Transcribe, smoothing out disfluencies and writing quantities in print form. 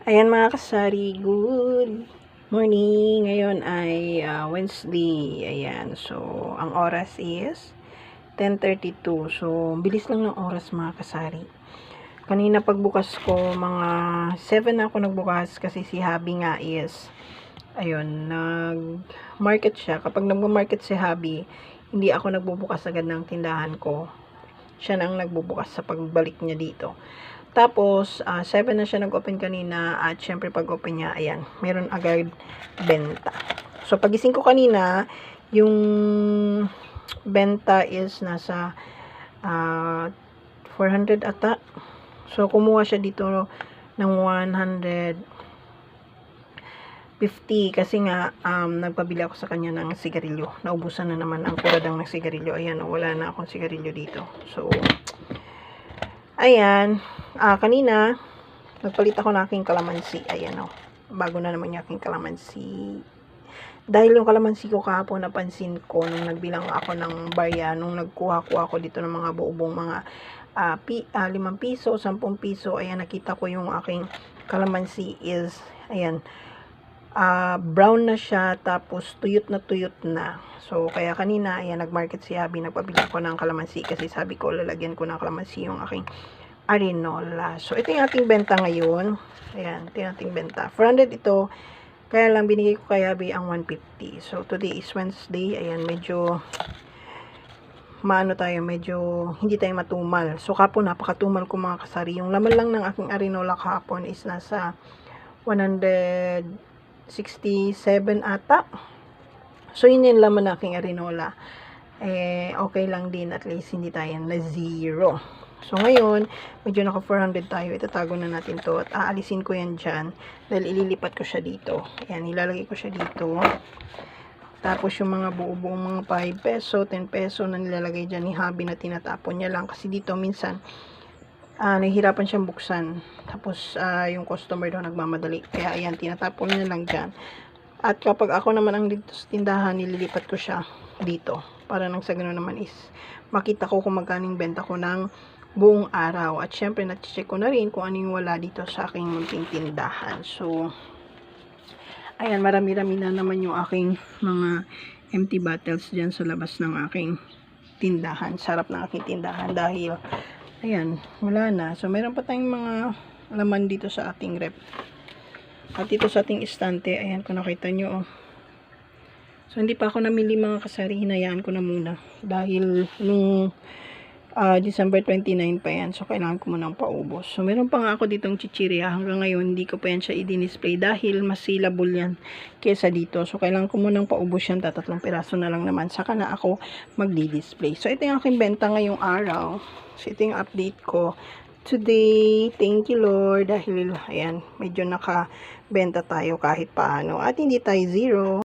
Ayan mga kasari, good morning. Ngayon ay Wednesday. Ayan, so ang oras is 10:32. So, bilis lang ng oras mga kasari. Kanina pagbukas ko, mga 7 ako nagbukas kasi si Habi nga is, ayun, nag-market siya. Kapag nag-market si Habi, hindi ako nagbubukas agad ng tindahan ko. Siya nang nagbubukas sa pagbalik niya dito. Tapos, 7 na siya nag-open kanina at syempre pag-open niya, ayan, meron agad benta. So, pagising ko kanina, yung benta is nasa 400 ata. So, kumuha siya dito ng 150 kasi nga, nagpabili ako sa kanya ng sigarilyo. Naubusan na naman ang kuradang ng sigarilyo. Ayan, wala na akong sigarilyo dito. So, ayan, kanina, nagpalit ako ng aking kalamansi. Ayan, bago na naman yung aking kalamansi. Dahil yung kalamansi ko kahapon, napansin ko, nung nagbilang ako ng barya, nung nagkuha-kuha ako dito ng mga buong mga 5 piso, 10 piso, ayan, nakita ko yung aking kalamansi is, ayan, brown na siya, tapos tuyot na. So, kaya kanina, ayan, nag-market si Abby, nagpabili ako ng kalamansi kasi sabi ko, lalagyan ko ng kalamansi yung aking arinola. So, ito yung ating benta ngayon. Ayan, ito yung ating benta. 400 ito, kaya lang binigay ko kay Abby ang 150. So, today is Wednesday. Ayan, medyo medyo hindi tayo matumal. So, kapon, napakatumal ko mga kasari. Yung laman lang ng aking arinola kahapon is nasa 167 ata. So, yun yung laman ng aking arinola. Okay lang din, at least hindi tayo na zero. So, ngayon, medyo naka 400 tayo. Itatago na natin to at aalisin ko yan dyan dahil ililipat ko siya dito. Ayan, ilalagay ko siya dito. Tapos, yung mga buo-buong mga 5 peso, 10 peso na nilalagay dyan ni Habi na tinatapon niya lang. Kasi dito, minsan, nahihirapan siyang buksan. Tapos, yung customer daw nagmamadali. Kaya, ayan, tinatapon niya lang dyan. At kapag ako naman ang dito sa tindahan, nililipat ko siya dito. Para nang sa gano'n naman is, makita ko kung magkaning benta ko ng buong araw. At syempre, na-check ko na rin kung ano yung wala dito sa aking munting tindahan. So, ayan, marami-rami na naman yung aking mga empty bottles dyan sa labas ng aking tindahan. Sarap ng aking tindahan dahil, ayan, wala na. So, meron pa tayong mga laman dito sa ating rep. At dito sa ating istante, ayan, kung nakita nyo, So, hindi pa ako namili mga kasari, hinayaan ko na muna. Dahil nung December 29 pa yan, so kailangan ko munang paubos. So, meron pa nga ako ditong chichirya. Hanggang ngayon, hindi ko pa yan siya i-display dahil mas sellable yan kesa dito. So, kailangan ko munang paubos yan. 3 piraso na lang naman. Saka na ako magdi-display. So, ito yung aking benta ngayong araw. So, ito yung update ko today. Thank you, Lord. Dahil, ayan, medyo nakabenta tayo kahit paano. At hindi tayo zero.